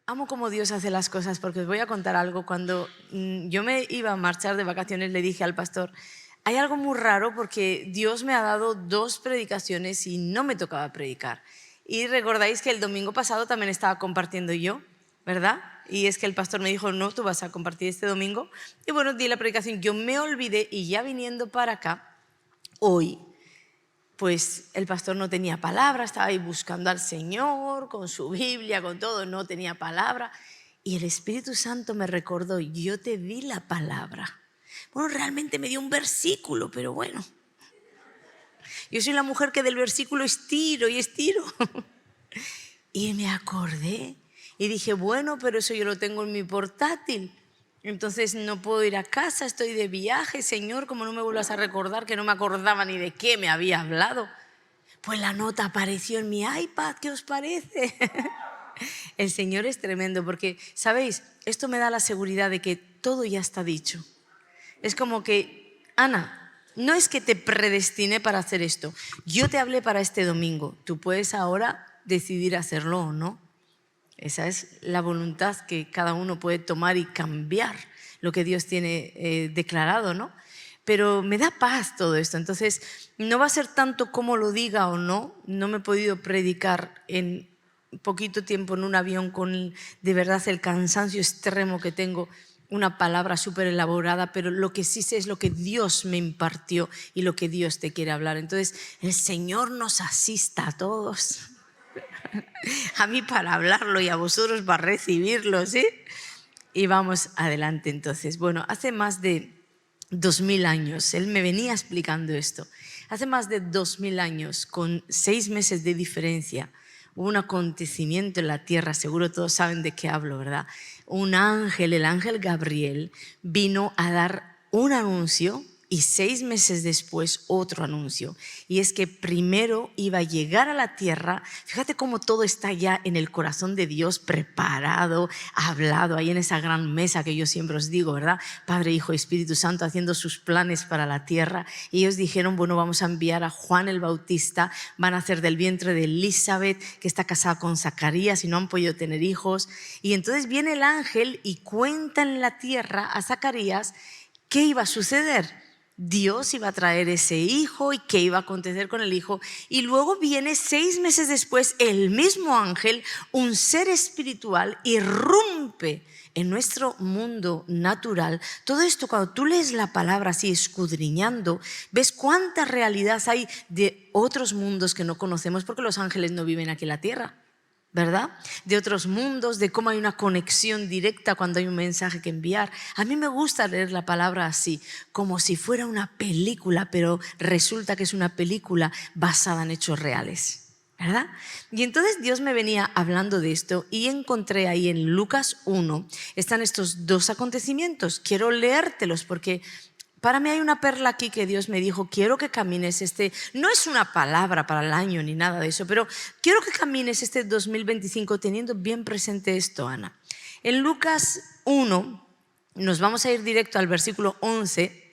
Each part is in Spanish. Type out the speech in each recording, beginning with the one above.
amo cómo Dios hace las cosas, porque os voy a contar algo. Cuando yo me iba a marchar de vacaciones, le dije al pastor, hay algo muy raro porque Dios me ha dado 2 predicaciones y no me tocaba predicar. Y recordáis que el domingo pasado también estaba compartiendo yo, ¿verdad? Y es que el pastor me dijo, no, tú vas a compartir este domingo. Y bueno, di la predicación, yo me olvidé y ya viniendo para acá, hoy, pues el pastor no tenía palabra, estaba ahí buscando al Señor con su Biblia, con todo, no tenía palabra. Y el Espíritu Santo me recordó, yo te di la palabra. Bueno, realmente me dio un versículo, pero bueno. Yo soy la mujer que del versículo estiro y estiro. Y me acordé y dije, bueno, pero eso yo lo tengo en mi portátil. Entonces no puedo ir a casa, estoy de viaje, Señor, como no me vuelvas a recordar, que no me acordaba ni de qué me había hablado. Pues la nota apareció en mi iPad, ¿qué os parece? El Señor es tremendo porque, ¿sabéis? Esto me da la seguridad de que todo ya está dicho. Es como que, Ana, no es que te predestiné para hacer esto. Yo te hablé para este domingo. Tú puedes ahora decidir hacerlo o no. Esa es la voluntad que cada uno puede tomar y cambiar lo que Dios tiene declarado, ¿no? Pero me da paz todo esto. Entonces, no va a ser tanto como lo diga o no. No me he podido predicar en poquito tiempo en un avión con de verdad el cansancio extremo que tengo, una palabra súper elaborada, pero lo que sí sé es lo que Dios me impartió y lo que Dios te quiere hablar. Entonces, el Señor nos asista a todos. A mí para hablarlo y a vosotros para recibirlo, ¿sí? Y vamos adelante entonces. Bueno, hace más de 2000 años, él me venía explicando esto. Hace más de 2000 años, con 6 meses de diferencia, hubo un acontecimiento en la tierra, seguro todos saben de qué hablo, ¿verdad? Un ángel, el ángel Gabriel, vino a dar un anuncio y 6 meses después otro anuncio. Y es que primero iba a llegar a la tierra, fíjate cómo todo está ya en el corazón de Dios, preparado, hablado, ahí en esa gran mesa que yo siempre os digo, ¿verdad? Padre, Hijo y Espíritu Santo haciendo sus planes para la tierra. Y ellos dijeron, bueno, vamos a enviar a Juan el Bautista, van a hacer del vientre de Elizabeth, que está casada con Zacarías y no han podido tener hijos. Y entonces viene el ángel y cuenta en la tierra a Zacarías qué iba a suceder. Dios iba a traer ese hijo y qué iba a acontecer con el hijo. Y luego viene 6 meses después el mismo ángel, un ser espiritual, irrumpe en nuestro mundo natural. Todo esto, cuando tú lees la palabra así, escudriñando, ves cuánta realidad hay de otros mundos que no conocemos, porque los ángeles no viven aquí en la tierra, ¿verdad? De otros mundos, de cómo hay una conexión directa cuando hay un mensaje que enviar. A mí me gusta leer la palabra así, como si fuera una película, pero resulta que es una película basada en hechos reales, ¿verdad? Y entonces Dios me venía hablando de esto y encontré ahí en Lucas 1, están estos 2 acontecimientos. Quiero leértelos porque para mí hay una perla aquí que Dios me dijo, quiero que camines no es una palabra para el año ni nada de eso, pero quiero que camines este 2025 teniendo bien presente esto, Ana. En Lucas 1 nos vamos a ir directo al versículo 11,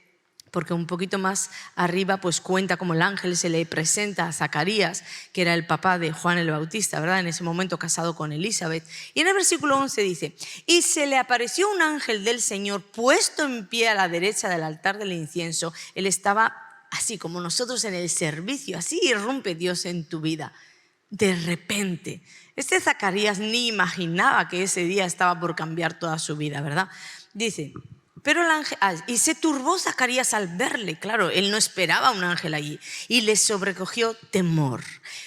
porque un poquito más arriba pues cuenta cómo el ángel se le presenta a Zacarías, que era el papá de Juan el Bautista, ¿verdad? En ese momento casado con Elizabeth. Y en el versículo 11 dice, y se le apareció un ángel del Señor puesto en pie a la derecha del altar del incienso. Él estaba así como nosotros en el servicio, así irrumpe Dios en tu vida. De repente, Zacarías ni imaginaba que ese día estaba por cambiar toda su vida, ¿verdad? Dice, pero el ángel, y se turbó Zacarías al verle, claro, él no esperaba un ángel allí, y le sobrecogió temor.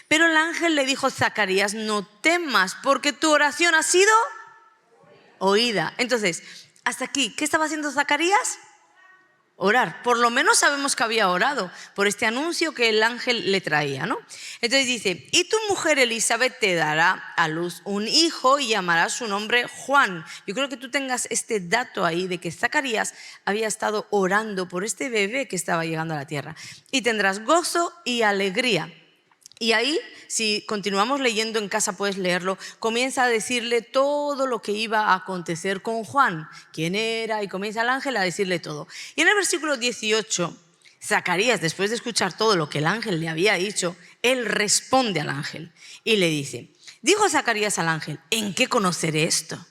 Pero el ángel le dijo, Zacarías, no temas, porque tu oración ha sido oída. Entonces, hasta aquí, ¿qué estaba haciendo Zacarías? Orar. Por lo menos sabemos que había orado por este anuncio que el ángel le traía, ¿no? Entonces dice, y tu mujer Elizabeth te dará a luz un hijo y llamará su nombre Juan. Yo creo que tú tengas este dato ahí de que Zacarías había estado orando por este bebé que estaba llegando a la tierra. Y tendrás gozo y alegría. Y ahí, si continuamos leyendo en casa, puedes leerlo, comienza a decirle todo lo que iba a acontecer con Juan, quién era, y comienza el ángel a decirle todo. Y en el versículo 18, Zacarías, después de escuchar todo lo que el ángel le había dicho, él responde al ángel y le dice, Dijo Zacarías al ángel: ¿en qué conoceré esto?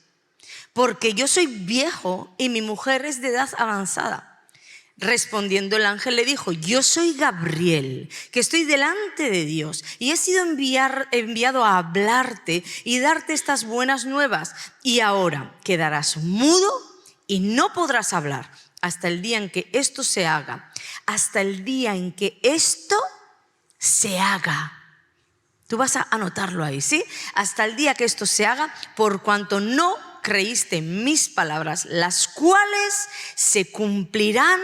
Porque yo soy viejo y mi mujer es de edad avanzada. Respondiendo el ángel le dijo: yo soy Gabriel, que estoy delante de Dios y he sido enviado a hablarte y darte estas buenas nuevas. Y ahora quedarás mudo y no podrás hablar hasta el día en que esto se haga. Hasta el día en que esto se haga. Tú vas a anotarlo ahí, ¿sí? Hasta el día que esto se haga, por cuanto no creíste en mis palabras, las cuales se cumplirán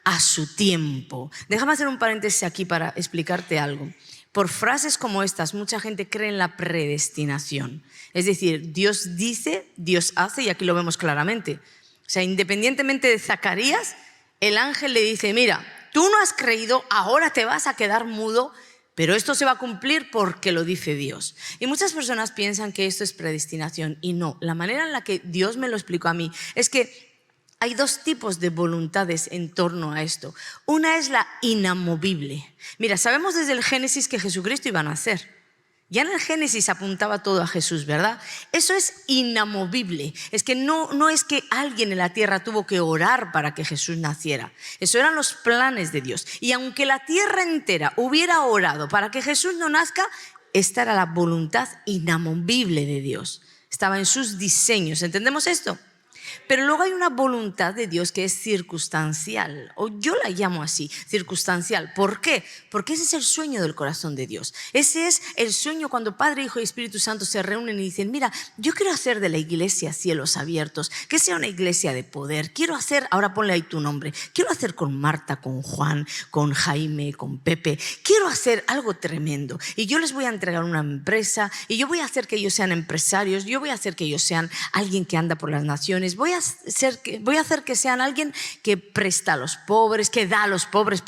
a su tiempo. Déjame hacer un paréntesis aquí para explicarte algo. Por frases como estas, mucha gente cree en la predestinación. Es decir, Dios dice, Dios hace, y aquí lo vemos claramente. O sea, independientemente de Zacarías, el ángel le dice: mira, tú no has creído, ahora te vas a quedar mudo, pero esto se va a cumplir porque lo dice Dios. Y muchas personas piensan que esto es predestinación, y no. La manera en la que Dios me lo explicó a mí es que hay dos tipos de voluntades en torno a esto. Una es la inamovible. Mira, sabemos desde el Génesis que Jesucristo iba a nacer. Ya en el Génesis apuntaba todo a Jesús, ¿verdad? Eso es inamovible. Es que no es que alguien en la tierra tuvo que orar para que Jesús naciera. Eso eran los planes de Dios. Y aunque la tierra entera hubiera orado para que Jesús no nazca, esta era la voluntad inamovible de Dios. Estaba en sus diseños. ¿Entendemos esto? Pero luego hay una voluntad de Dios que es circunstancial, o yo la llamo así, circunstancial. ¿Por qué? Porque ese es el sueño del corazón de Dios. Ese es el sueño cuando Padre, Hijo y Espíritu Santo se reúnen y dicen: mira, yo quiero hacer de la iglesia cielos abiertos, que sea una iglesia de poder. Quiero hacer, ahora ponle ahí tu nombre, quiero hacer con Marta, con Juan, con Jaime, con Pepe. Quiero hacer algo tremendo y yo les voy a entregar una empresa y yo voy a hacer que ellos sean empresarios, yo voy a hacer que ellos sean alguien que anda por las naciones. Voy a hacer que sean alguien que presta a los pobres, que da a los pobres.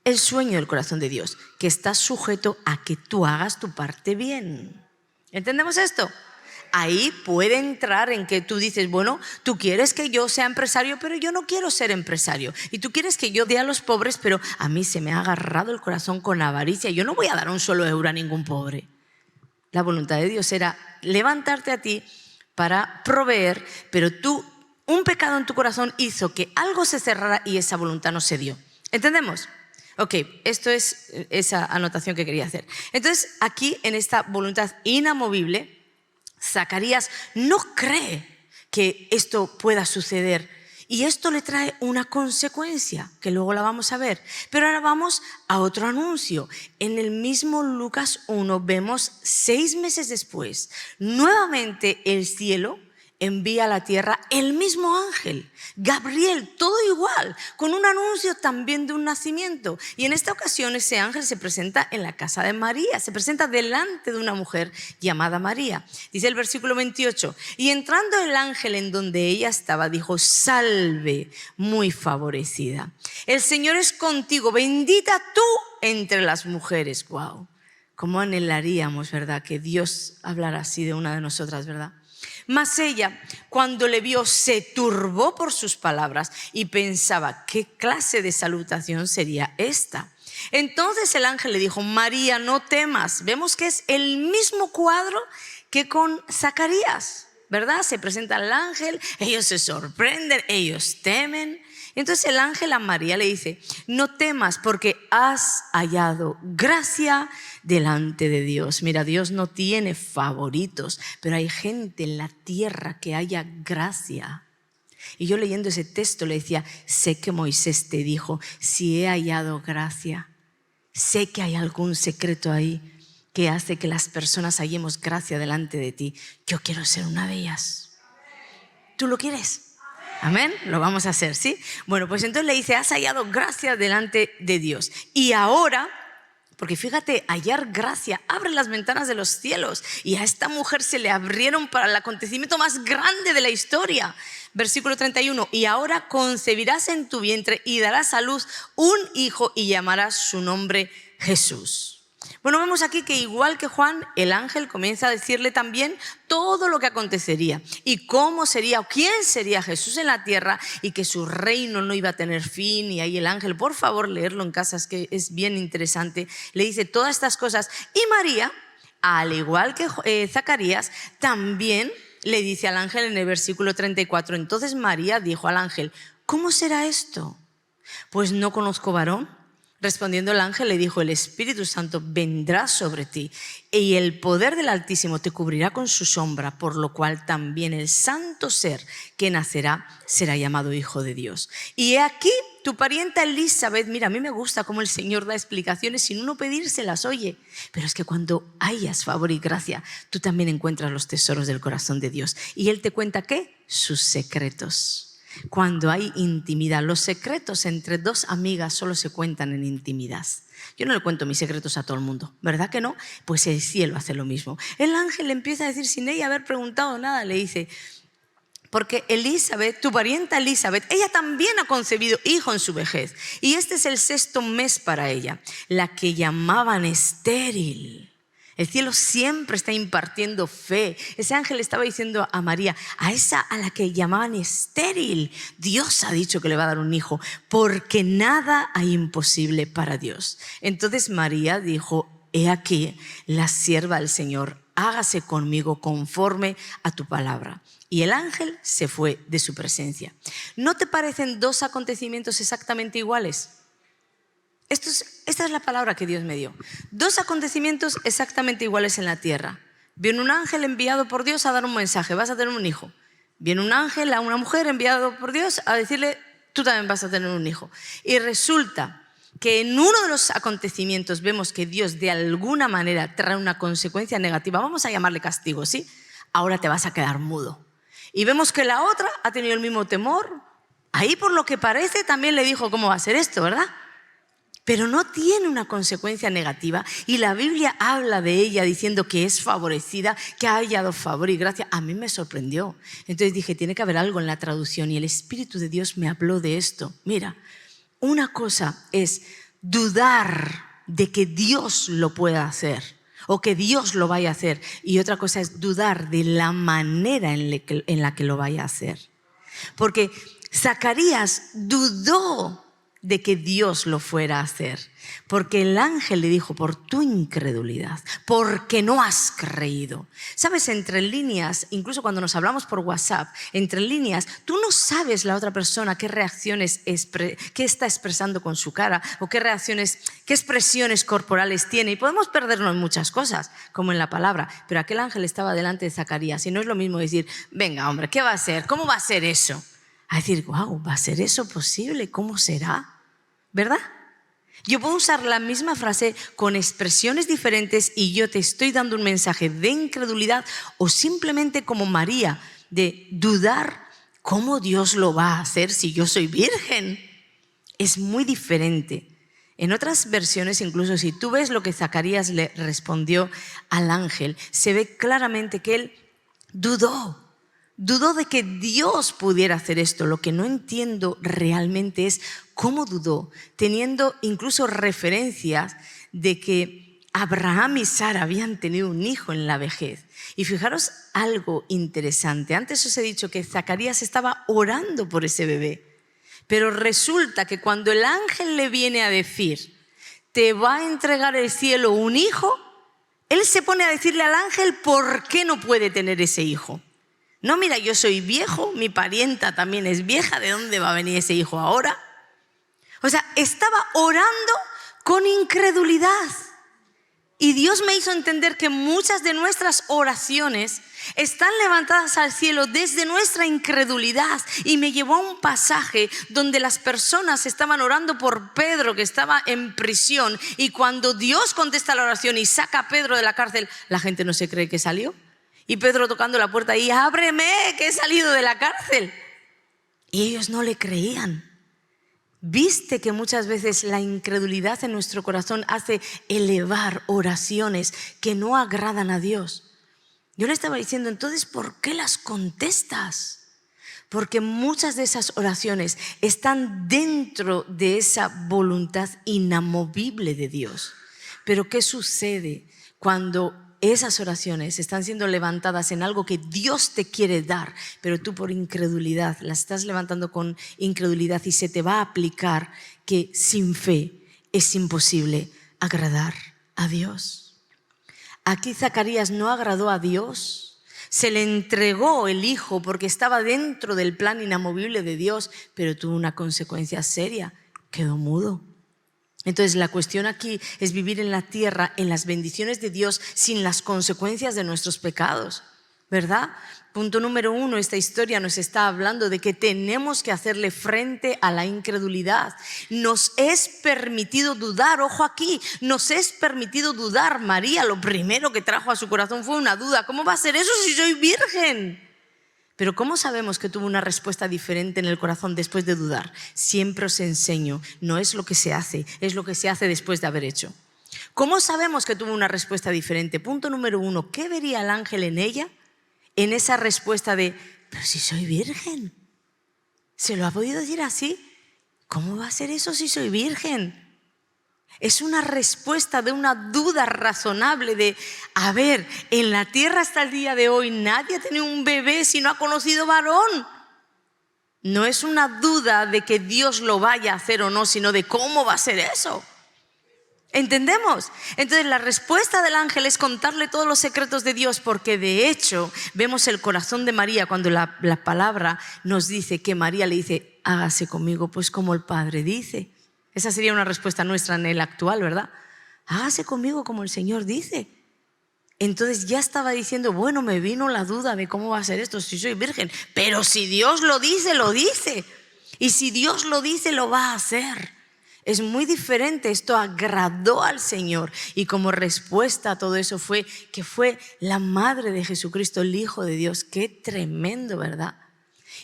El sueño del corazón de Dios, que está sujeto a que tú hagas tu parte bien. ¿Entendemos esto? Ahí puede entrar en que tú dices: bueno, tú quieres que yo sea empresario, pero yo no quiero ser empresario. Y tú quieres que yo dé a los pobres, pero a mí se me ha agarrado el corazón con avaricia. Yo no voy a dar un solo euro a ningún pobre. La voluntad de Dios era levantarte a ti para proveer, pero un pecado en tu corazón hizo que algo se cerrara y esa voluntad no se dio. ¿Entendemos? Ok, esto es esa anotación que quería hacer. Entonces, aquí en esta voluntad inamovible, Zacarías no cree que esto pueda suceder. Y esto le trae una consecuencia, que luego la vamos a ver. Pero ahora vamos a otro anuncio. En el mismo Lucas 1 vemos 6 meses después, nuevamente el cielo envía a la tierra el mismo ángel, Gabriel, todo igual, con un anuncio también de un nacimiento. Y en esta ocasión ese ángel se presenta en la casa de María, se presenta delante de una mujer llamada María. Dice el versículo 28, y entrando el ángel en donde ella estaba, dijo: salve, muy favorecida, el Señor es contigo, bendita tú entre las mujeres. Wow, cómo anhelaríamos, ¿verdad?, que Dios hablara así de una de nosotras, ¿verdad? Mas ella, cuando le vio, se turbó por sus palabras y pensaba: ¿qué clase de salutación sería esta? Entonces el ángel le dijo: María, no temas. Vemos que es el mismo cuadro que con Zacarías, ¿verdad? Se presenta el ángel, ellos se sorprenden, ellos temen. Entonces el ángel a María le dice: no temas, porque has hallado gracia delante de Dios. Mira, Dios no tiene favoritos, pero hay gente en la tierra que haya gracia. Y yo leyendo ese texto le decía: sé que Moisés te dijo, si he hallado gracia, sé que hay algún secreto ahí que hace que las personas hallemos gracia delante de ti. Yo quiero ser una de ellas. ¿Tú lo quieres? Amén, lo vamos a hacer, ¿sí? Bueno, pues entonces le dice: has hallado gracia delante de Dios. Y ahora, porque fíjate, hallar gracia abre las ventanas de los cielos, y a esta mujer se le abrieron para el acontecimiento más grande de la historia. Versículo 31, y ahora concebirás en tu vientre y darás a luz un hijo y llamarás su nombre Jesús. Bueno, vemos aquí que igual que Juan, el ángel comienza a decirle también todo lo que acontecería y cómo sería o quién sería Jesús en la tierra, y que su reino no iba a tener fin. Y ahí el ángel, por favor leerlo en casa, es que es bien interesante, le dice todas estas cosas. Y María al igual que Zacarías, también le dice al ángel en el versículo 34, entonces María dijo al ángel, ¿cómo será esto? Pues no conozco varón. Respondiendo el ángel le dijo, el Espíritu Santo vendrá sobre ti y el poder del Altísimo te cubrirá con su sombra, por lo cual también el santo ser que nacerá será llamado Hijo de Dios. Y he aquí tu parienta Elizabeth, mira, a mí me gusta cómo el Señor da explicaciones sin uno pedírselas, oye, pero es que cuando hayas favor y gracia, tú también encuentras los tesoros del corazón de Dios. Y Él te cuenta, ¿qué? Sus secretos. Cuando hay intimidad, los secretos entre dos amigas solo se cuentan en intimidad. Yo no le cuento mis secretos a todo el mundo, ¿verdad que no? Pues el cielo hace lo mismo. El ángel le empieza a decir sin ella haber preguntado nada, le dice, porque Elizabeth, tu parienta Elizabeth, ella también ha concebido hijo en su vejez y este es el 6º mes para ella, la que llamaban estéril. El cielo siempre está impartiendo fe. Ese ángel estaba diciendo a María, a esa a la que llamaban estéril, Dios ha dicho que le va a dar un hijo, porque nada hay imposible para Dios. Entonces María dijo, he aquí la sierva del Señor, hágase conmigo conforme a tu palabra. Y el ángel se fue de su presencia. ¿No te parecen dos acontecimientos exactamente iguales? Esta es la palabra que Dios me dio. Dos acontecimientos exactamente iguales en la tierra. Viene un ángel enviado por Dios a dar un mensaje, vas a tener un hijo. Viene un ángel a una mujer enviado por Dios a decirle, tú también vas a tener un hijo. Y resulta que en uno de los acontecimientos vemos que Dios de alguna manera trae una consecuencia negativa. Vamos a llamarle castigo, ¿sí? Ahora te vas a quedar mudo. Y vemos que la otra ha tenido el mismo temor. Ahí por lo que parece también le dijo cómo va a ser esto, ¿verdad? Pero no tiene una consecuencia negativa y la Biblia habla de ella diciendo que es favorecida, que ha hallado favor y gracia. A mí me sorprendió. Entonces dije, tiene que haber algo en la traducción y el Espíritu de Dios me habló de esto. Mira, una cosa es dudar de que Dios lo pueda hacer o que Dios lo vaya a hacer y otra cosa es dudar de la manera en la que lo vaya a hacer. Porque Zacarías dudó de que Dios lo fuera a hacer, porque el ángel le dijo, por tu incredulidad, porque no has creído. Sabes, entre líneas, incluso cuando nos hablamos por WhatsApp, entre líneas, tú no sabes la otra persona qué reacciones, qué está expresando con su cara o qué reacciones, qué expresiones corporales tiene y podemos perdernos en muchas cosas, como en la palabra, pero aquel ángel estaba delante de Zacarías y no es lo mismo decir, venga hombre, ¿qué va a ser? ¿Cómo va a ser eso? A decir, wow, ¿va a ser eso posible? ¿Cómo será? ¿Verdad? Yo puedo usar la misma frase con expresiones diferentes y yo te estoy dando un mensaje de incredulidad o simplemente como María, de dudar cómo Dios lo va a hacer si yo soy virgen. Es muy diferente. En otras versiones, incluso si tú ves lo que Zacarías le respondió al ángel, se ve claramente que él dudó de que Dios pudiera hacer esto. Lo que no entiendo realmente es cómo dudó, teniendo incluso referencias de que Abraham y Sara habían tenido un hijo en la vejez. Y fijaros algo interesante. Antes os he dicho que Zacarías estaba orando por ese bebé. Pero resulta que cuando el ángel le viene a decir, te va a entregar el cielo un hijo, él se pone a decirle al ángel por qué no puede tener ese hijo. No, mira, yo soy viejo, mi parienta también es vieja, ¿de dónde va a venir ese hijo ahora? O sea, estaba orando con incredulidad. Y Dios me hizo entender que muchas de nuestras oraciones están levantadas al cielo desde nuestra incredulidad. Y me llevó a un pasaje donde las personas estaban orando por Pedro, que estaba en prisión. Y cuando Dios contesta la oración y saca a Pedro de la cárcel, la gente no se cree que salió. Y Pedro tocando la puerta y ábreme, que he salido de la cárcel. Y ellos no le creían. ¿Viste que muchas veces la incredulidad en nuestro corazón hace elevar oraciones que no agradan a Dios? Yo le estaba diciendo, entonces, ¿por qué las contestas? Porque muchas de esas oraciones están dentro de esa voluntad inamovible de Dios. Pero ¿qué sucede cuando esas oraciones están siendo levantadas en algo que Dios te quiere dar, pero tú por incredulidad las estás levantando con incredulidad y se te va a aplicar que sin fe es imposible agradar a Dios? Aquí Zacarías no agradó a Dios. Se le entregó el hijo porque estaba dentro del plan inamovible de Dios, pero tuvo una consecuencia seria: quedó mudo. Entonces la cuestión aquí es vivir en la tierra, en las bendiciones de Dios, sin las consecuencias de nuestros pecados, ¿verdad? Punto número 1, esta historia nos está hablando de que tenemos que hacerle frente a la incredulidad. Nos es permitido dudar, ojo aquí, nos es permitido dudar. María, lo primero que trajo a su corazón fue una duda: ¿cómo va a ser eso si soy virgen? Pero ¿cómo sabemos que tuvo una respuesta diferente en el corazón después de dudar? Siempre os enseño, no es lo que se hace, es lo que se hace después de haber hecho. ¿Cómo sabemos que tuvo una respuesta diferente? Punto número 1, ¿qué vería el ángel en ella? En esa respuesta de: pero si soy virgen. ¿Se lo ha podido decir así? ¿Cómo va a ser eso si soy virgen? Es una respuesta de una duda razonable de: a ver, en la tierra hasta el día de hoy nadie ha tenido un bebé si no ha conocido varón. No es una duda de que Dios lo vaya a hacer o no, sino de cómo va a ser eso. ¿Entendemos? Entonces la respuesta del ángel es contarle todos los secretos de Dios, porque de hecho vemos el corazón de María cuando la palabra nos dice que María le dice: hágase conmigo pues como el Padre dice. Esa sería una respuesta nuestra en el actual, ¿verdad? Hágase conmigo como el Señor dice. Entonces ya estaba diciendo: bueno, me vino la duda de cómo va a ser esto si soy virgen, pero si Dios lo dice, lo dice. Y si Dios lo dice, lo va a hacer. Es muy diferente, esto agradó al Señor, y como respuesta a todo eso fue que fue la madre de Jesucristo, el Hijo de Dios. Qué tremendo, ¿verdad?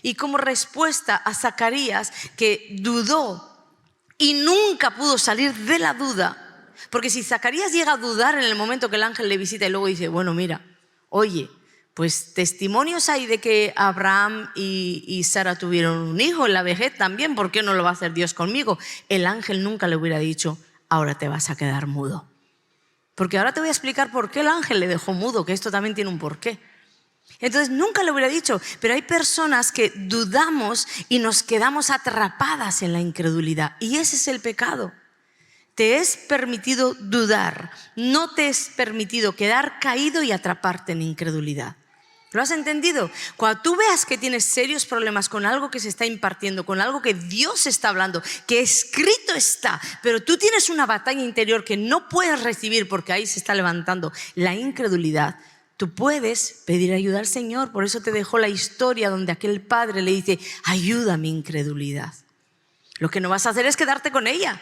Y como respuesta a Zacarías, que dudó y nunca pudo salir de la duda, porque si Zacarías llega a dudar en el momento que el ángel le visita y luego dice: bueno, mira, oye, pues testimonios hay de que Abraham y Sara tuvieron un hijo en la vejez también, ¿por qué no lo va a hacer Dios conmigo? El ángel nunca le hubiera dicho: ahora te vas a quedar mudo. Porque ahora te voy a explicar por qué el ángel le dejó mudo, que esto también tiene un porqué. Entonces nunca le hubiera dicho, pero hay personas que dudamos y nos quedamos atrapadas en la incredulidad, y ese es el pecado. Te es permitido dudar, no te es permitido quedar caído y atraparte en incredulidad. ¿Lo has entendido? Cuando tú veas que tienes serios problemas con algo que se está impartiendo, con algo que Dios está hablando, que escrito está, pero tú tienes una batalla interior que no puedes recibir porque ahí se está levantando la incredulidad, tú puedes pedir ayuda al Señor. Por eso te dejó la historia donde aquel padre le dice: ayuda a mi incredulidad. Lo que no vas a hacer es quedarte con ella.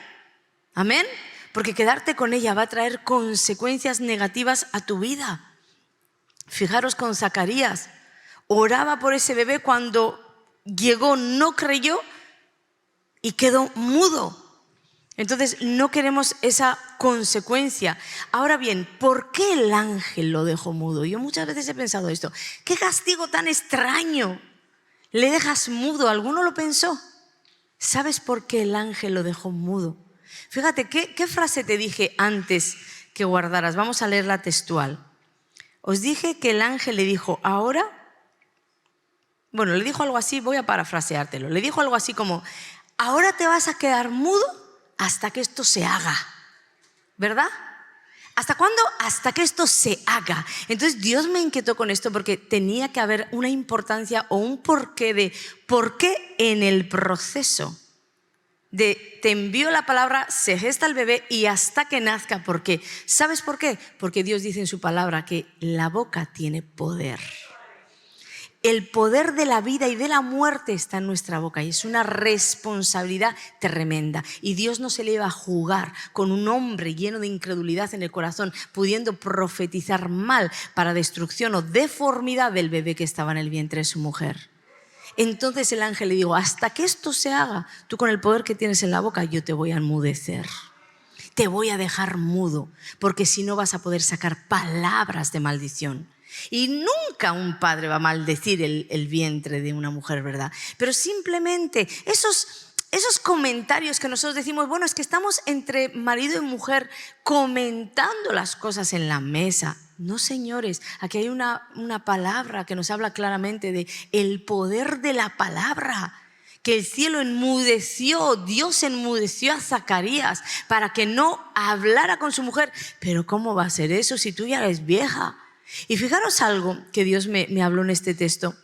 Amén. Porque quedarte con ella va a traer consecuencias negativas a tu vida. Fijaros con Zacarías, oraba por ese bebé, cuando llegó no creyó y quedó mudo. Entonces no queremos esa consecuencia. Ahora bien, ¿por qué el ángel lo dejó mudo? Yo muchas veces he pensado esto: qué castigo tan extraño, le dejas mudo. ¿Alguno lo pensó? ¿Sabes por qué el ángel lo dejó mudo? Fíjate, ¿qué frase te dije antes que guardaras? Vamos a leerla textual. Os dije que el ángel le dijo: ahora, bueno, le dijo algo así, voy a parafraseártelo. Le dijo algo así como: ahora te vas a quedar mudo hasta que esto se haga, ¿verdad? ¿Hasta cuándo? Hasta que esto se haga. Entonces Dios me inquietó con esto, porque tenía que haber una importancia o un porqué de por qué en el proceso de te envío la palabra, se gesta el bebé y hasta que nazca. ¿Por qué? ¿Sabes por qué? Porque Dios dice en su palabra que la boca tiene poder. El poder de la vida y de la muerte está en nuestra boca, y es una responsabilidad tremenda. Y Dios no se le iba a jugar con un hombre lleno de incredulidad en el corazón, pudiendo profetizar mal para destrucción o deformidad del bebé que estaba en el vientre de su mujer. Entonces el ángel le dijo: hasta que esto se haga, tú con el poder que tienes en la boca, yo te voy a enmudecer. Te voy a dejar mudo, porque si no vas a poder sacar palabras de maldición. Y nunca un padre va a maldecir el vientre de una mujer, ¿verdad? Pero simplemente esos comentarios que nosotros decimos: bueno, es que estamos entre marido y mujer comentando las cosas en la mesa. No, señores, aquí hay una palabra que nos habla claramente de el poder de la palabra, que el cielo enmudeció, Dios enmudeció a Zacarías para que no hablara con su mujer. Pero ¿cómo va a ser eso si tú ya eres vieja? Y fijaros algo que Dios me habló en este texto.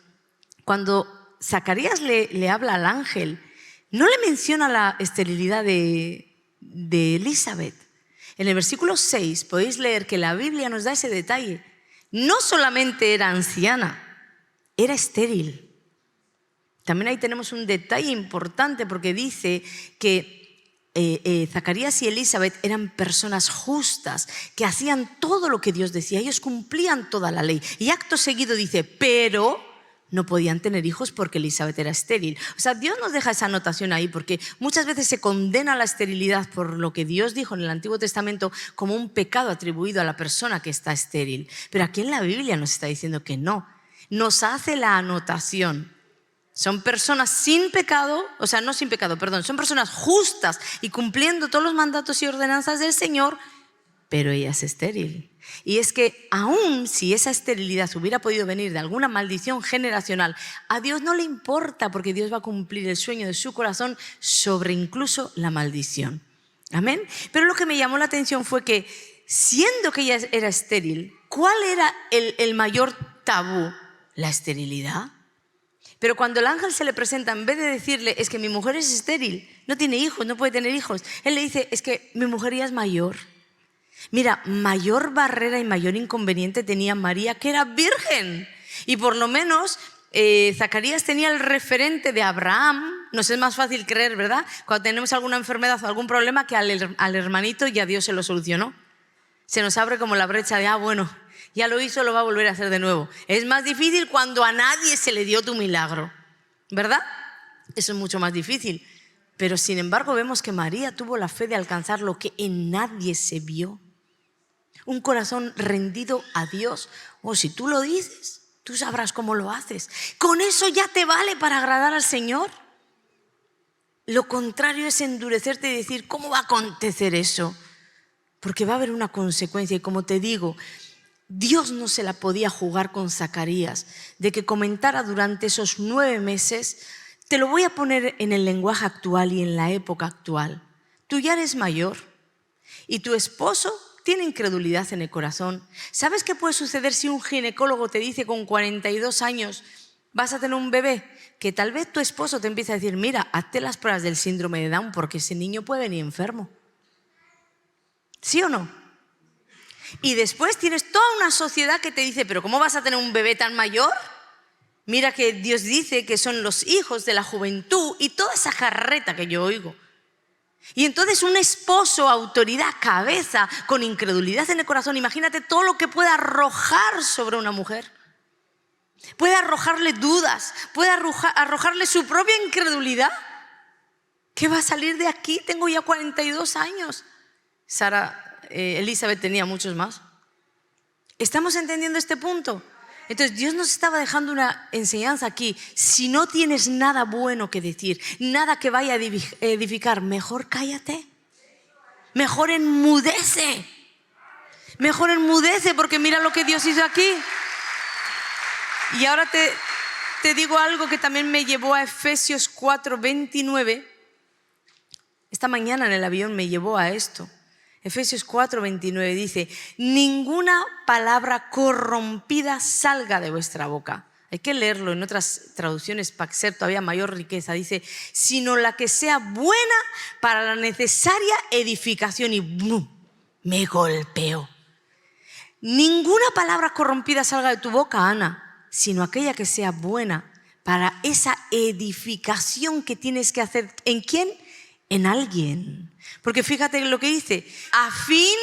Cuando Zacarías le habla al ángel, no le menciona la esterilidad de Elizabeth. En el versículo 6 podéis leer que la Biblia nos da ese detalle. No solamente era anciana, era estéril. También ahí tenemos un detalle importante porque dice que Zacarías y Elizabeth eran personas justas, que hacían todo lo que Dios decía, ellos cumplían toda la ley. Y acto seguido dice, pero no podían tener hijos porque Elizabeth era estéril. O sea, Dios nos deja esa anotación ahí porque muchas veces se condena la esterilidad por lo que Dios dijo en el Antiguo Testamento como un pecado atribuido a la persona que está estéril. Pero aquí en la Biblia nos está diciendo que no. Nos hace la anotación. Son personas sin pecado, o sea, no sin pecado, perdón, son personas justas y cumpliendo todos los mandatos y ordenanzas del Señor, pero ella es estéril. Y es que aún si esa esterilidad hubiera podido venir de alguna maldición generacional, a Dios no le importa porque Dios va a cumplir el sueño de su corazón sobre incluso la maldición. Amén. Pero lo que me llamó la atención fue que siendo que ella era estéril, ¿cuál era el mayor tabú? La esterilidad. Pero cuando el ángel se le presenta, en vez de decirle, es que mi mujer es estéril, no tiene hijos, no puede tener hijos, él le dice, es que mi mujer ya es mayor. Mira, mayor barrera y mayor inconveniente tenía María, que era virgen. Y por lo menos Zacarías tenía el referente de Abraham. Nos es más fácil creer, ¿verdad? Cuando tenemos alguna enfermedad o algún problema, que al hermanito ya Dios se lo solucionó. Se nos abre como la brecha de, bueno, ya lo hizo, lo va a volver a hacer de nuevo. Es más difícil cuando a nadie se le dio tu milagro, ¿verdad? Eso es mucho más difícil. Pero sin embargo vemos que María tuvo la fe de alcanzar lo que en nadie se vio. Un corazón rendido a Dios. Si tú lo dices, tú sabrás cómo lo haces. Con eso ya te vale para agradar al Señor. Lo contrario es endurecerte y decir, ¿cómo va a acontecer eso? Porque va a haber una consecuencia. Y como te digo, Dios no se la podía jugar con Zacarías de que comentara durante esos 9 meses. Te lo voy a poner en el lenguaje actual y en la época actual. Tú ya eres mayor y tu esposo tiene incredulidad en el corazón. ¿Sabes qué puede suceder si un ginecólogo te dice con 42 años vas a tener un bebé? Que tal vez tu esposo te empiece a decir, mira, hazte las pruebas del síndrome de Down porque ese niño puede venir enfermo. ¿Sí o no? Y después tienes toda una sociedad que te dice, pero ¿cómo vas a tener un bebé tan mayor? Mira que Dios dice que son los hijos de la juventud y toda esa jarreta que yo oigo. Y entonces un esposo, autoridad, cabeza, con incredulidad en el corazón, imagínate todo lo que puede arrojar sobre una mujer. Puede arrojarle dudas, puede arrojarle su propia incredulidad. ¿Qué va a salir de aquí? Tengo ya 42 años. Elizabeth tenía muchos más. ¿Estamos entendiendo este punto? Entonces Dios nos estaba dejando una enseñanza aquí. Si no tienes nada bueno que decir, nada que vaya a edificar, mejor cállate. Mejor enmudece. Mejor enmudece, porque mira lo que Dios hizo aquí. Y ahora te digo algo que también me llevó a Efesios 4:29. Esta mañana en el avión me llevó a esto. Efesios 4:29 dice, ninguna palabra corrompida salga de vuestra boca. Hay que leerlo en otras traducciones para ser todavía mayor riqueza. Dice, sino la que sea buena para la necesaria edificación. Y me golpeo. Ninguna palabra corrompida salga de tu boca, Ana, sino aquella que sea buena para esa edificación que tienes que hacer. ¿En quién? En alguien. Porque fíjate lo que dice, a fin,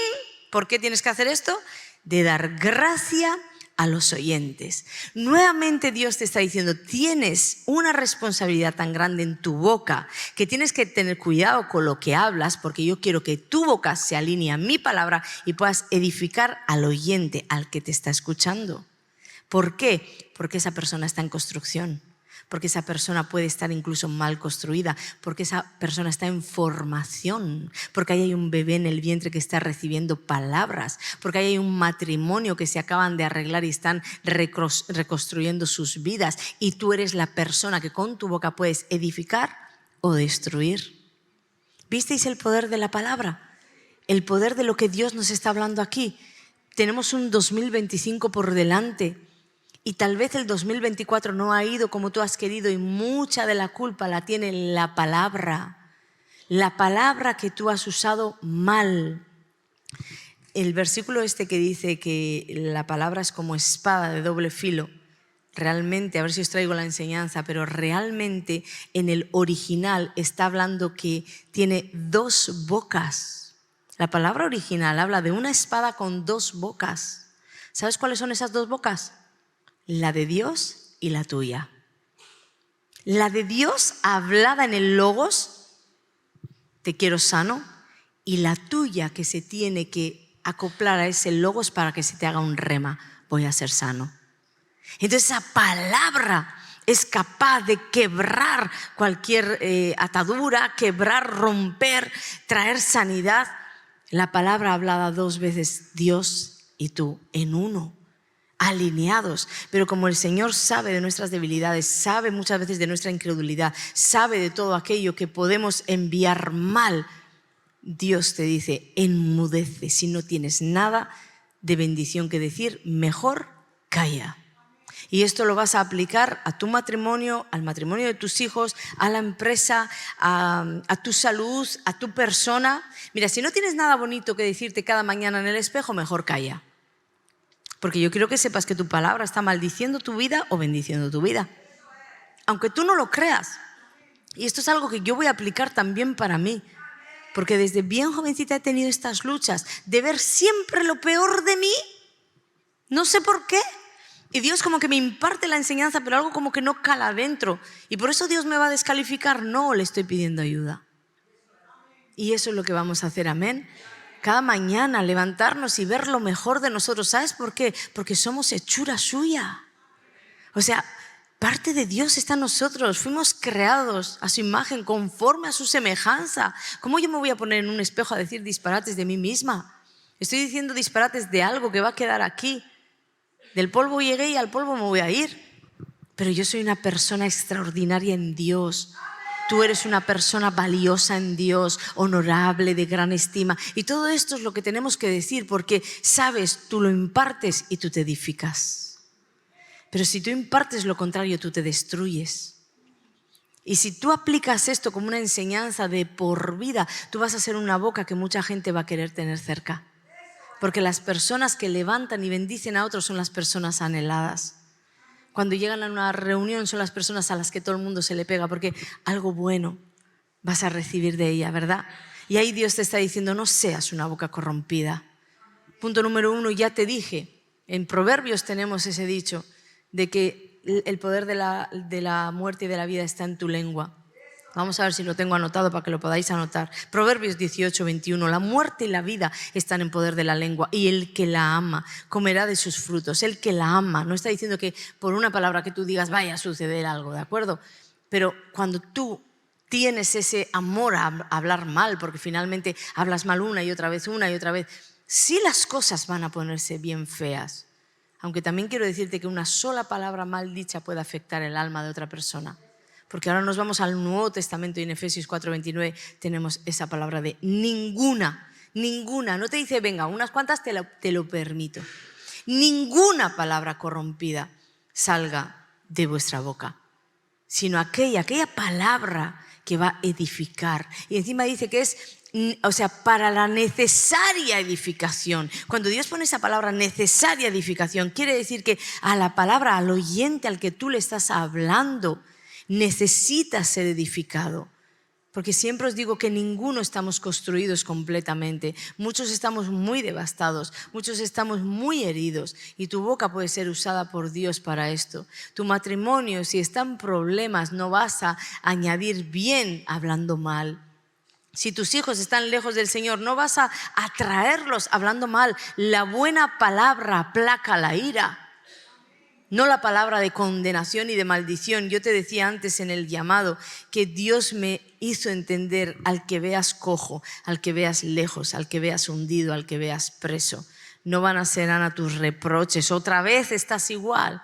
¿por qué tienes que hacer esto? De dar gracia a los oyentes. Nuevamente Dios te está diciendo, tienes una responsabilidad tan grande en tu boca que tienes que tener cuidado con lo que hablas, porque yo quiero que tu boca se alinee a mi palabra y puedas edificar al oyente, al que te está escuchando. ¿Por qué? Porque esa persona está en construcción. porque esa persona puede estar incluso mal construida, porque esa persona está en formación, porque ahí hay un bebé en el vientre que está recibiendo palabras, porque ahí hay un matrimonio que se acaban de arreglar y están reconstruyendo sus vidas, y tú eres la persona que con tu boca puedes edificar o destruir. ¿Visteis el poder de la palabra? El poder de lo que Dios nos está hablando aquí. Tenemos un 2025 por delante y tal vez el 2024 no ha ido como tú has querido y mucha de la culpa la tiene la palabra que tú has usado mal. El versículo este que dice que la palabra es como espada de doble filo, realmente, a ver si os traigo la enseñanza, pero realmente en el original está hablando que tiene dos bocas. La palabra original habla de una espada con dos bocas. ¿Sabes cuáles son esas dos bocas? La de Dios y la tuya. La de Dios hablada en el logos, te quiero sano, y la tuya que se tiene que acoplar a ese logos para que se te haga un rema, voy a ser sano. Entonces esa palabra es capaz de quebrar cualquier atadura, quebrar, romper, traer sanidad. La palabra hablada dos veces, Dios y tú, en uno, alineados. Pero como el Señor sabe de nuestras debilidades, sabe muchas veces de nuestra incredulidad, sabe de todo aquello que podemos enviar mal, Dios te dice, enmudece. Si no tienes nada de bendición que decir, mejor calla. Y esto lo vas a aplicar a tu matrimonio, al matrimonio de tus hijos, a la empresa, a tu salud, a tu persona. Mira, si no tienes nada bonito que decirte cada mañana en el espejo, mejor calla. Porque yo quiero que sepas que tu palabra está maldiciendo tu vida o bendiciendo tu vida. Aunque tú no lo creas. Y esto es algo que yo voy a aplicar también para mí. Porque desde bien jovencita he tenido estas luchas de ver siempre lo peor de mí. No sé por qué. Y Dios como que me imparte la enseñanza, pero algo como que no cala dentro. Y por eso Dios me va a descalificar. No, le estoy pidiendo ayuda. Y eso es lo que vamos a hacer, amén. Cada mañana levantarnos y ver lo mejor de nosotros. ¿Sabes por qué? Porque somos hechura suya. O sea, parte de Dios está en nosotros. Fuimos creados a su imagen, conforme a su semejanza. ¿Cómo yo me voy a poner en un espejo a decir disparates de mí misma? Estoy diciendo disparates de algo que va a quedar aquí. Del polvo llegué y al polvo me voy a ir. Pero yo soy una persona extraordinaria en Dios. Tú eres una persona valiosa en Dios, honorable, de gran estima. Y todo esto es lo que tenemos que decir porque, sabes, tú lo impartes y tú te edificas. Pero si tú impartes lo contrario, tú te destruyes. Y si tú aplicas esto como una enseñanza de por vida, tú vas a ser una boca que mucha gente va a querer tener cerca. Porque las personas que levantan y bendicen a otros son las personas anheladas. Cuando llegan a una reunión son las personas a las que todo el mundo se le pega, porque algo bueno vas a recibir de ella, ¿verdad? Y ahí Dios te está diciendo, no seas una boca corrompida. Punto número 1, ya te dije, en Proverbios tenemos ese dicho de que el poder de la muerte y de la vida está en tu lengua. Vamos a ver si lo tengo anotado para que lo podáis anotar. Proverbios 18, 21. La muerte y la vida están en poder de la lengua y el que la ama comerá de sus frutos. El que la ama. No está diciendo que por una palabra que tú digas vaya a suceder algo, ¿de acuerdo? Pero cuando tú tienes ese amor a hablar mal, porque finalmente hablas mal una y otra vez, sí las cosas van a ponerse bien feas. Aunque también quiero decirte que una sola palabra mal dicha puede afectar el alma de otra persona. Porque ahora nos vamos al Nuevo Testamento y en Efesios 4:29 tenemos esa palabra de ninguna. No te dice, venga, unas cuantas te lo permito. Ninguna palabra corrompida salga de vuestra boca, sino aquella palabra que va a edificar. Y encima dice que es, para la necesaria edificación. Cuando Dios pone esa palabra necesaria edificación, quiere decir que a la palabra, al oyente al que tú le estás hablando, necesita ser edificado. Porque siempre os digo que ninguno estamos construidos completamente. Muchos estamos muy devastados, muchos estamos muy heridos y tu boca puede ser usada por Dios para esto. Tu matrimonio, si está en problemas, no vas a añadir bien hablando mal. Si tus hijos están lejos del Señor, no vas a atraerlos hablando mal. La buena palabra aplaca la ira. no la palabra de condenación y de maldición. Yo te decía antes en el llamado que Dios me hizo entender al que veas cojo, al que veas lejos, al que veas hundido, al que veas preso. No van a ser, Ana, tus reproches. Otra vez estás igual.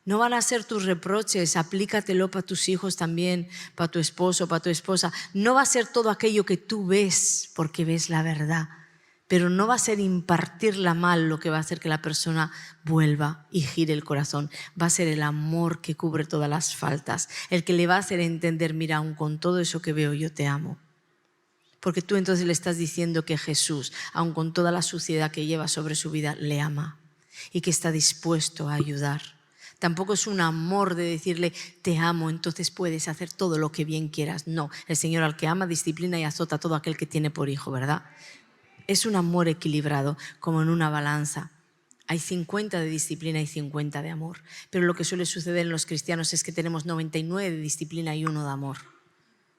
No van a ser tus reproches, aplícatelo para tus hijos también, para tu esposo, para tu esposa. No va a ser todo aquello que tú ves porque ves la verdad, pero no va a ser impartirla mal lo que va a hacer que la persona vuelva y gire el corazón. Va a ser el amor que cubre todas las faltas, el que le va a hacer entender, mira, aun con todo eso que veo, yo te amo. Porque tú entonces le estás diciendo que Jesús, aun con toda la suciedad que lleva sobre su vida, le ama y que está dispuesto a ayudar. Tampoco es un amor de decirle, te amo, entonces puedes hacer todo lo que bien quieras. No, el Señor al que ama disciplina y azota a todo aquel que tiene por hijo, ¿verdad? Es un amor equilibrado, como en una balanza. Hay 50 de disciplina y 50 de amor. Pero lo que suele suceder en los cristianos es que tenemos 99 de disciplina y 1 de amor.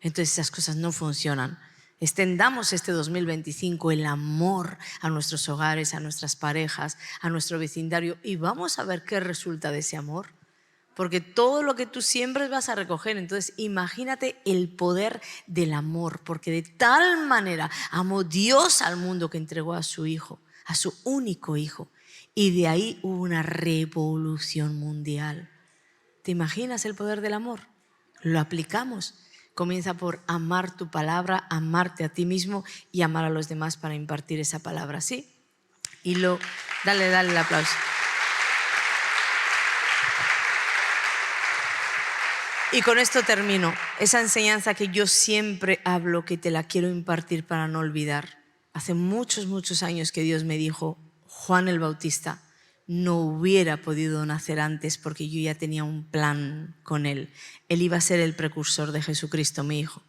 Entonces esas cosas no funcionan. Extendamos este 2025 el amor a nuestros hogares, a nuestras parejas, a nuestro vecindario y vamos a ver qué resulta de ese amor. Porque todo lo que tú siembres vas a recoger. Entonces imagínate el poder del amor, porque de tal manera amó Dios al mundo que entregó a su hijo, a su único hijo. Y de ahí hubo una revolución mundial. ¿Te imaginas el poder del amor? Lo aplicamos. Comienza por amar tu palabra, amarte a ti mismo y amar a los demás para impartir esa palabra, ¿sí? Y dale el aplauso. Y con esto termino. Esa enseñanza que yo siempre hablo, que te la quiero impartir para no olvidar. Hace muchos, muchos años que Dios me dijo, Juan el Bautista no hubiera podido nacer antes porque yo ya tenía un plan con él. Él iba a ser el precursor de Jesucristo, mi hijo.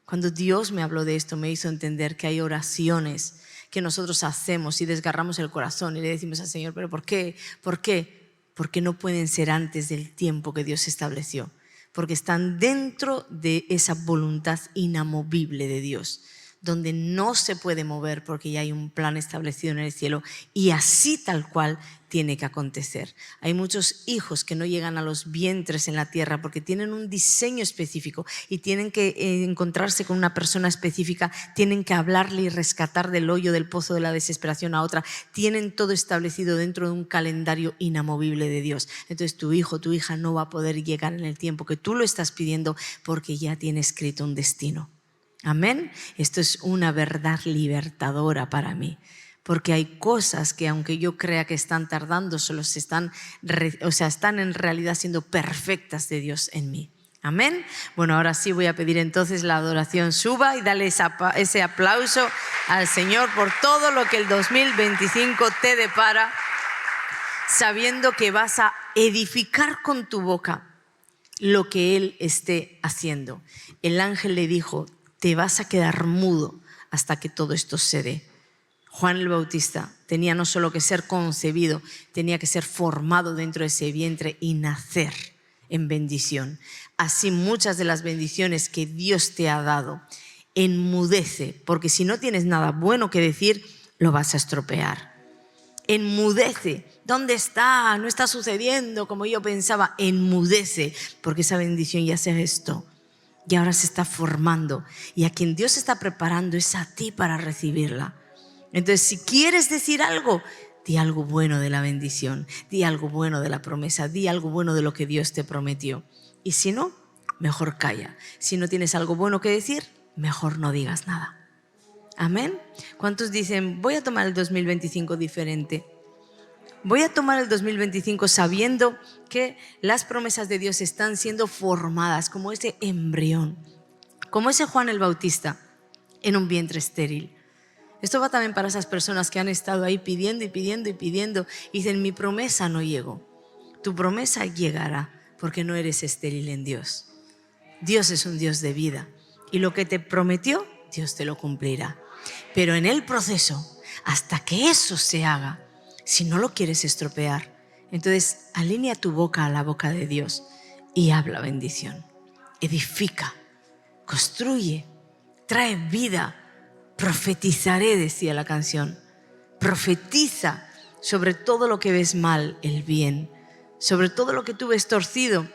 Cuando Dios me habló de esto, me hizo entender que hay oraciones que nosotros hacemos y desgarramos el corazón y le decimos al Señor, ¿pero por qué? ¿Por qué? Porque no pueden ser antes del tiempo que Dios estableció. Porque están dentro de esa voluntad inamovible de Dios, donde no se puede mover porque ya hay un plan establecido en el cielo y así tal cual tiene que acontecer. Hay muchos hijos que no llegan a los vientres en la tierra porque tienen un diseño específico y tienen que encontrarse con una persona específica, tienen que hablarle y rescatar del hoyo, del pozo de la desesperación a otra. Tienen todo establecido dentro de un calendario inamovible de Dios. Entonces tu hijo, tu hija no va a poder llegar en el tiempo que tú lo estás pidiendo porque ya tiene escrito un destino. Amén. Esto es una verdad libertadora para mí, porque hay cosas que aunque yo crea que están tardando, están en realidad siendo perfectas de Dios en mí. Amén. Bueno, ahora sí voy a pedir entonces la adoración suba y dale ese aplauso al Señor por todo lo que el 2025 te depara, sabiendo que vas a edificar con tu boca lo que Él esté haciendo. El ángel le dijo, te vas a quedar mudo hasta que todo esto se dé. Juan el Bautista tenía no solo que ser concebido, tenía que ser formado dentro de ese vientre y nacer en bendición. Así muchas de las bendiciones que Dios te ha dado, enmudece, porque si no tienes nada bueno que decir, lo vas a estropear. Enmudece. ¿Dónde está? No está sucediendo como yo pensaba. Enmudece, porque esa bendición ya se gestó. Y ahora se está formando. Y a quien Dios está preparando es a ti para recibirla. Entonces, si quieres decir algo, di algo bueno de la bendición. Di algo bueno de la promesa. Di algo bueno de lo que Dios te prometió. Y si no, mejor calla. Si no tienes algo bueno que decir, mejor no digas nada. Amén. ¿Cuántos dicen, voy a tomar el 2025 diferente? Voy a tomar el 2025 sabiendo que las promesas de Dios están siendo formadas como ese embrión, como ese Juan el Bautista en un vientre estéril. Esto va también para esas personas que han estado ahí pidiendo y pidiendo y pidiendo y dicen, mi promesa no llegó. Tu promesa llegará porque no eres estéril en Dios. Dios es un Dios de vida y lo que te prometió, Dios te lo cumplirá. Pero en el proceso, hasta que eso se haga, si no lo quieres estropear, entonces alinea tu boca a la boca de Dios y habla bendición. Edifica, construye, trae vida. Profetizaré, decía la canción. Profetiza sobre todo lo que ves mal, el bien. Sobre todo lo que tú ves torcido,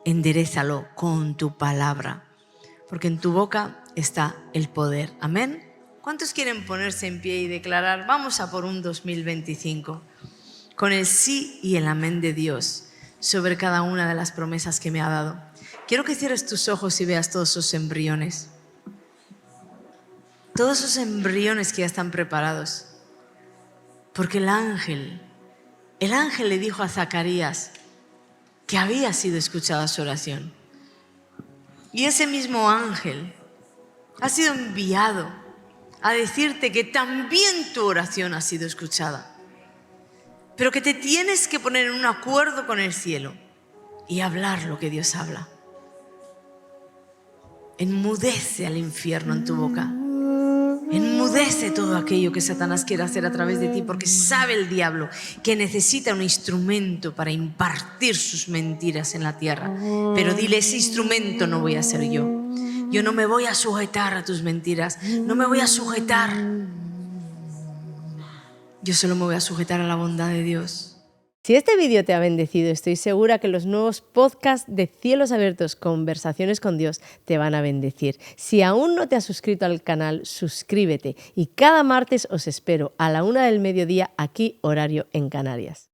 enderézalo con tu palabra, porque en tu boca está el poder. Amén. ¿Cuántos quieren ponerse en pie y declarar: vamos a por un 2025 con el sí y el amén de Dios sobre cada una de las promesas que me ha dado? Quiero que cierres tus ojos y veas todos esos embriones. Todos esos embriones que ya están preparados. Porque el ángel le dijo a Zacarías que había sido escuchada su oración. Y ese mismo ángel ha sido enviado a decirte que también tu oración ha sido escuchada. Pero que te tienes que poner en un acuerdo con el cielo y hablar lo que Dios habla. Enmudece al infierno en tu boca. Enmudece todo aquello que Satanás quiere hacer a través de ti, porque sabe el diablo que necesita un instrumento para impartir sus mentiras en la tierra. Pero dile: ese instrumento no voy a ser yo. Yo no me voy a sujetar a tus mentiras, no me voy a sujetar. Yo solo me voy a sujetar a la bondad de Dios. Si este vídeo te ha bendecido, estoy segura que los nuevos podcasts de Cielos Abiertos, Conversaciones con Dios, te van a bendecir. Si aún no te has suscrito al canal, suscríbete y cada martes os espero a la 1:00 PM aquí, horario en Canarias.